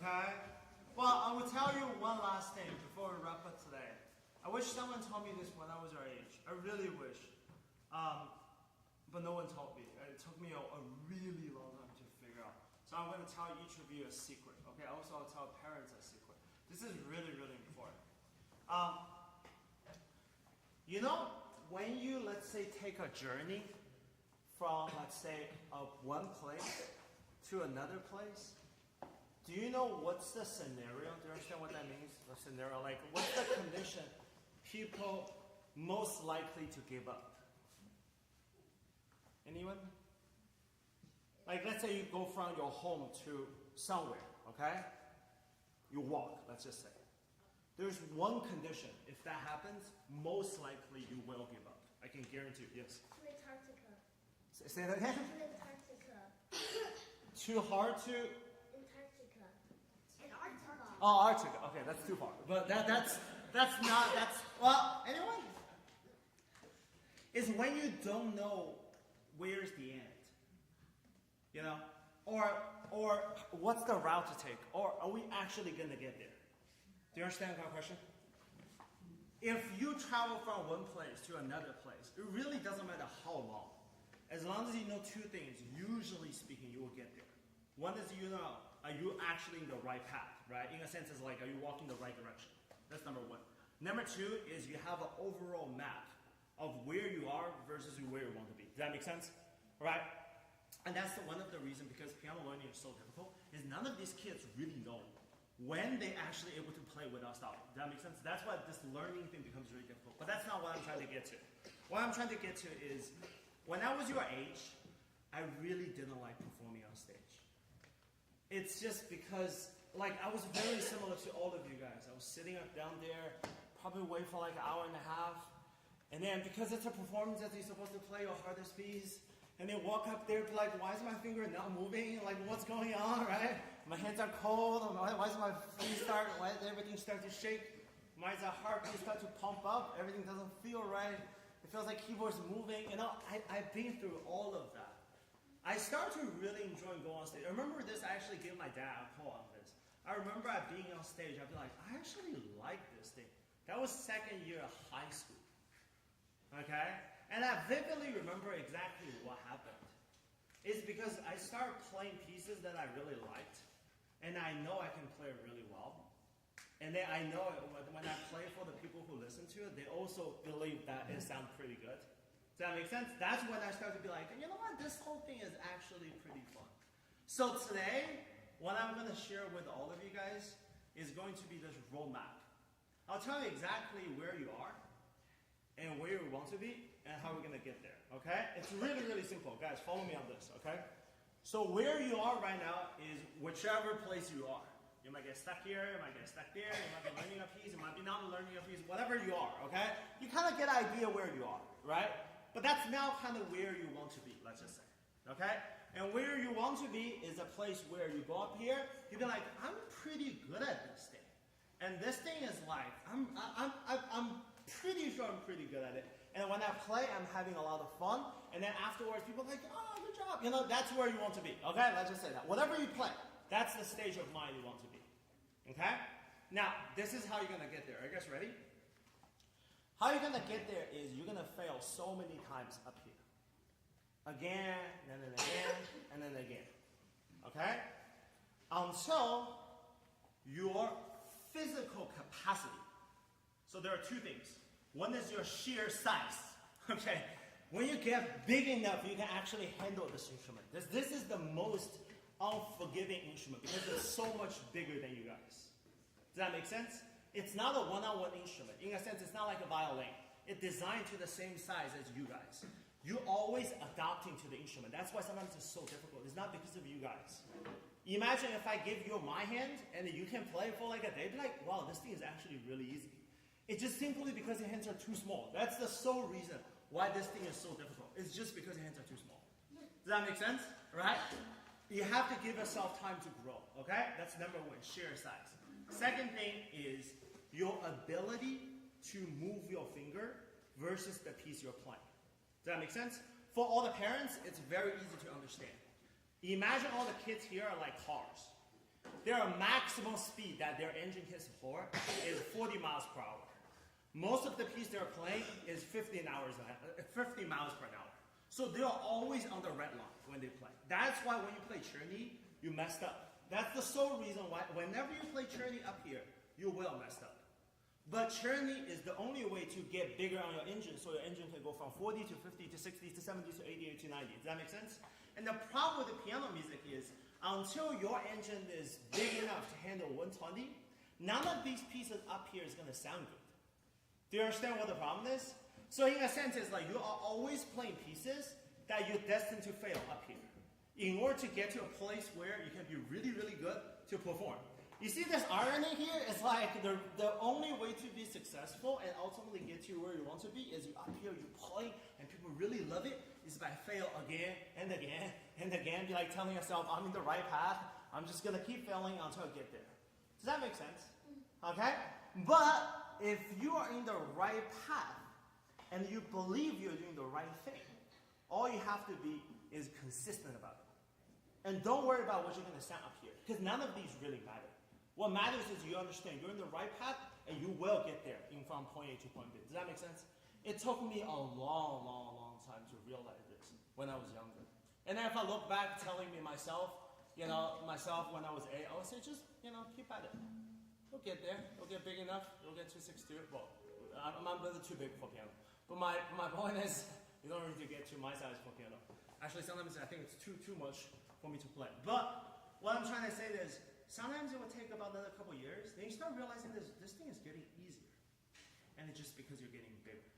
Okay? Well, I will tell you one last thing before we wrap up today. I wish someone told me this when I was your age. I really wish. But no one told me. It took me a really long time to figure out. So I'm going to tell each of you a secret. Okay? Also, I'll tell parents a secret. This is really, really important. You know, when you, let's say, take a journey from, let's say, one place to another place, do you know what's the scenario? Do you understand what that means? The scenario, like, what's the condition people most likely to give up? Anyone? Like, let's say you go from your home to somewhere, okay? You walk, let's just say. There's one condition. If that happens, most likely you will give up. I can guarantee you, yes. To Antarctica. Say that again? To Antarctica. Too hard to? Antarctica. Antarctica. Oh, Arctic. Okay, that's too far. But that's well, anyone? It's when you don't know where's the end. You know? Or what's the route to take? Or are we actually going to get there? Do you understand my question? If you travel from one place to another place, it really doesn't matter how long. As long as you know two things, usually speaking, you will get there. One is, you know, are you actually in the right path, right? In a sense, it's like, are you walking the right direction? That's number one. Number two is you have an overall map of where you are versus where you want to be. Does that make sense? Right? And that's one of the reasons, because piano learning is so difficult, is none of these kids really know when they actually able to play without stopping. Does that make sense? That's why this learning thing becomes really difficult. But that's not what I'm trying to get to. What I'm trying to get to is, when I was your age, I really didn't like performing on stage. It's just because, like, I was very similar to all of you guys. I was sitting up down there, probably wait for like an hour and a half. And then because it's a performance that you're supposed to play your hardest piece, and then walk up there, be like, why is my finger not moving? Like, what's going on, right? My hands are cold. Why is my feet why does everything start to shake? Why is the heartbeat start to pump up? Everything doesn't feel right. It feels like keyboard's moving. You know, I've been through all of that. I started to really enjoy going on stage. I remember this, I actually gave my dad a call on this. I remember being on stage, I'd be like, I actually like this thing. That was second year of high school. Okay? And I vividly remember exactly what happened. It's because I started playing pieces that I really liked, and I know I can play it really well. And then I know when I play for the people who listen to it, they also believe that it sounds pretty good. Does that make sense? That's when I started to be like, you know what, this whole thing is actually pretty fun. So today, what I'm going to share with all of you guys is going to be this roadmap. I'll tell you exactly where you are, and where we want to be, and how we're going to get there, okay? It's really, really simple. Guys, follow me on this, okay? So where you are right now is whichever place you are. You might get stuck here, you might get stuck there, you might be learning a piece, you might be not learning a piece, whatever you are, okay? You kind of get an idea where you are, right? But that's now kind of where you want to be, let's just say, okay? And where you want to be is a place where you go up here, you'll be like, I'm pretty good at this thing. And this thing is like, I'm pretty sure I'm pretty good at it. And when I play, I'm having a lot of fun. And then afterwards, people are like, oh, good job. You know, that's where you want to be. Okay, let's just say that. Whatever you play, that's the stage of mind you want to be. Okay? Now, this is how you're going to get there. Are you guys ready? How you're going to get there is you're going to fail so many times up here. Again, and then again, and then again. Okay? Until your physical capacity. So there are two things. One is your sheer size. Okay? When you get big enough, you can actually handle this instrument. This is the most unforgiving instrument because it's so much bigger than you guys. Does that make sense? It's not a one-on-one instrument. In a sense, it's not like a violin. It's designed to the same size as you guys. You're always adapting to the instrument. That's why sometimes it's so difficult. It's not because of you guys. Imagine if I give you my hand and you can play for like a day. Be like, wow, this thing is actually really easy. It's just simply because your hands are too small. That's the sole reason why this thing is so difficult. It's just because your hands are too small. Does that make sense? Right? You have to give yourself time to grow. Okay? That's number one, sheer size. Second thing is your ability to move your finger versus the piece you're playing. Does that make sense? For all the parents, it's very easy to understand. Imagine all the kids here are like cars. their maximum speed that their engine can support is 40 miles per hour. Most of the piece they're playing is 50 miles per hour. So they're always on the red line when they play. That's why when you play Cherney, you messed up. That's the sole reason why whenever you play Cherney up here, you will mess up. But Cherney is the only way to get bigger on your engine, so your engine can go from 40 to 50 to 60 to 70 to 80 to 90. Does that make sense? And the problem with the piano music is until your engine is big enough to handle 120, none of these pieces up here is going to sound good. Do you understand what the problem is? So in a sense, it's like you are always playing pieces that you're destined to fail up here in order to get to a place where you can be really, really good to perform. You see this irony here? It's like the only way to be successful and ultimately get to where you want to be is you up here, you play, and people really love it, is by fail again and again and again. Be like telling yourself, I'm in the right path. I'm just going to keep failing until I get there. Does that make sense? Okay? But if you are in the right path and you believe you're doing the right thing, all you have to be is consistent about it. And don't worry about what you're going to sound up here, because none of these really matter. What matters is you understand you're in the right path and you will get there from point A to point B. Does that make sense? It took me a long, long, long time to realize this when I was younger. And then if I look back telling me myself when I was 8, I would say just, keep at it. You'll get there. You'll get big enough. You'll get 262. Well, I'm a little too big for piano. But my point is, you don't need to get to my size for piano. Actually, sometimes I think it's too much for me to play. But what I'm trying to say is, sometimes it will take about another couple years. Then you start realizing this thing is getting easier. And it's just because you're getting bigger.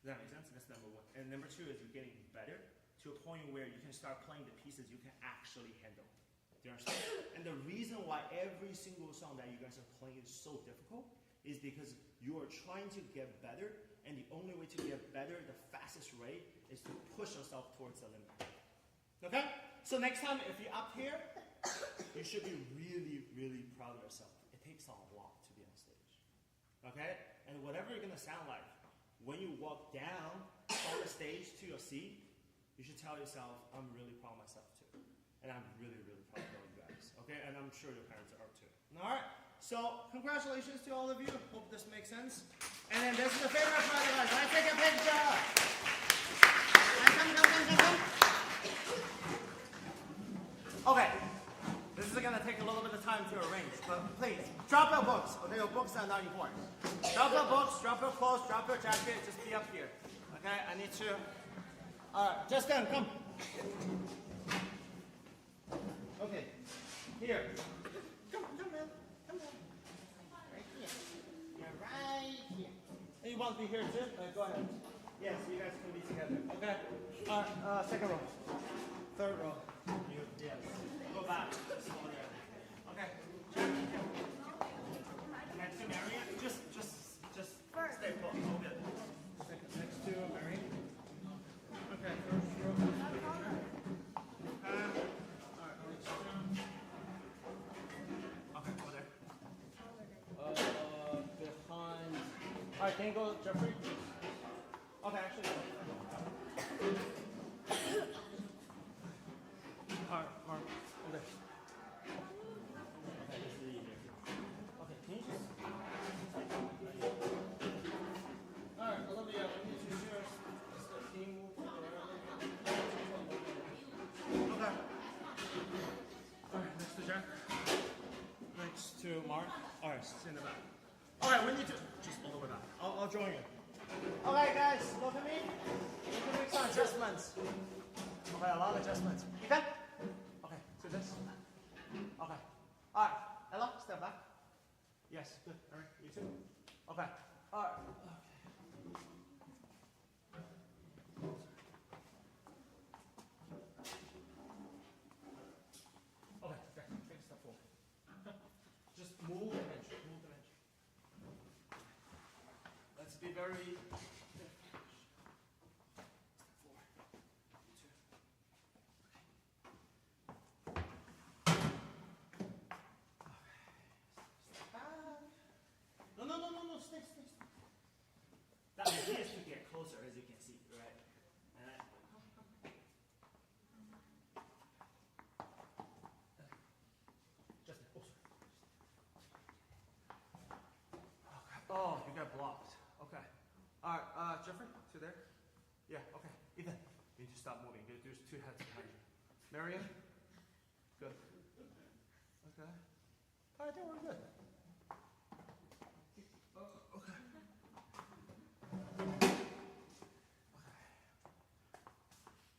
Does that make sense? That's number one. And number two is you're getting better to a point where you can start playing the pieces you can actually handle. Do you understand? And the reason why every single song that you guys are playing is so difficult is because you are trying to get better, and the only way to get better, the fastest rate, is to push yourself towards the limit. Okay? So next time, if you're up here, you should be really, really proud of yourself. It takes a lot to be on stage. Okay? And whatever you're going to sound like, when you walk down from the stage to your seat, you should tell yourself, I'm really proud of myself too. And I'm really, really proud of you guys. Okay? And I'm sure your parents are too. Alright? So, congratulations to all of you. Hope this makes sense. And then this is the favorite part of us. Let's take a picture. Come. Okay. This is going to take a little bit of time to arrange, but please, drop your books. Okay, your books are not important. Drop your books, drop your clothes, drop your jacket, just be up here. Okay, I need to... Alright, Justin, come. Okay, here. Come, man. Come on. Right here. You're right here. And you want to be here too? Go ahead. Yes, you guys can be together. Okay. Alright, second row. Third row. Yes. Go back. Okay. Next to Marion. Just stay put. All good. Next to Marion. Okay. First row. Alright, next to. Okay, over there. Behind. Alright, can you go, Jeffrey? Okay, actually. Alright, Mark. Okay. Okay, this is easier. Okay, can you just... Alright, Olivia, we need to share the team move to the right. Okay. Alright, next to Jack. Next to Mark. Alright, sit in the back. Alright, we need to... Just all the way back. I'll join you. Okay, guys, look at me. We can make some adjustments. Okay, a lot of adjustments. You can? Okay, so this. Okay. Alright, Ella, step back. Yes, good. Alright, you too. Okay. Alright. Okay, take a step forward. Just move the bench. Let's be very... No, stay. That idea is to get closer, as you can see, right? Just, oh, sorry. stop moving. There's two heads behind you. Marion? Good. Okay. All right, I think we're good. Okay.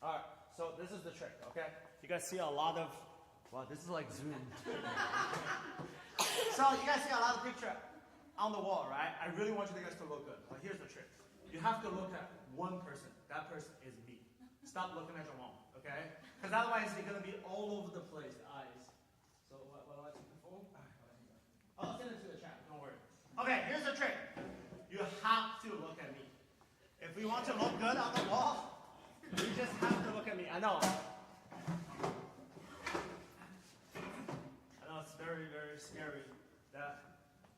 All right, so this is the trick, okay? You guys see a lot of, wow, this is like Zoom. So you guys see a lot of picture on the wall, right? I really want you guys to look good. But here's the trick. You have to look at one person. That person is me. Stop looking at your mom, okay? Because otherwise you're going to be all over the place, the eyes. So what do I take the phone? I'll send it to the chat, don't worry. Okay, here's the trick. You have to look at me. If we want to look good on the wall, you just have to look at me. I know it's very, very scary that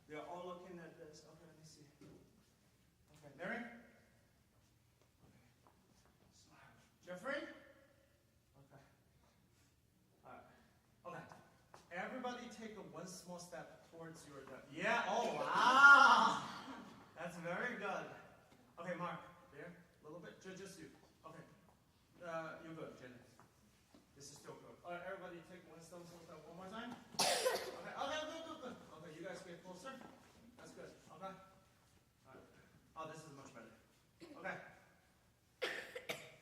they're all looking at this. Okay, let me see. Okay, Mary? Smile. Jeffrey? Okay. All right. Okay. Everybody take one small step towards your left. Yeah, oh, wow. That's very good. Okay, Mark, there, a little bit, just you. Okay. You're good, Jen. This is still good. All right, everybody take one step one more time. Okay, good. Okay, you guys get closer. That's good. Okay. All right. Oh, this is much better. Okay.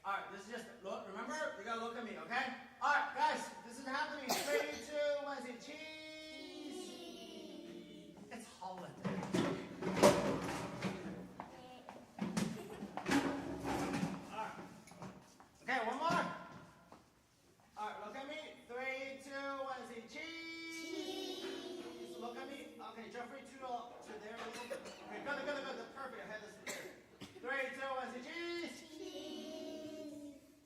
All right, this is just look. Remember, you gotta look at me. Okay. All right, guys, this is happening. 3, 2, 1, say cheese. It's Holland. All right. Okay, one more. All right, look at me. 3, 2, 1, say cheese. Look at me. Okay, Jeffrey, to there a little bit. Okay, good. Perfect. Head is there. 3, 2, 1, say cheese.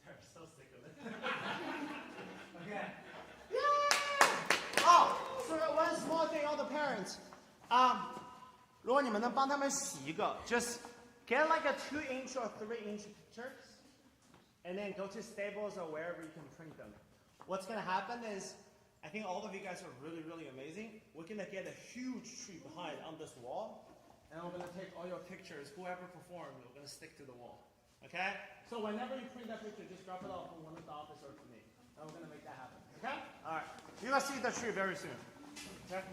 They're so sick of it. Okay. Yay! Oh, so one small thing, all the parents. 如果你们能帮他们洗一个 just get like a 2-inch or 3-inch pictures, and then go to Staples or wherever you can print them. What's gonna happen is, I think all of you guys are really, really amazing. We're gonna get a huge tree behind on this wall, and we're gonna take all your pictures, whoever performed, we're gonna stick to the wall. Okay? So whenever you print that picture, just drop it off from one of the office or to me. And we're gonna make that happen. Okay? Alright. You're gonna see the tree very soon. Okay?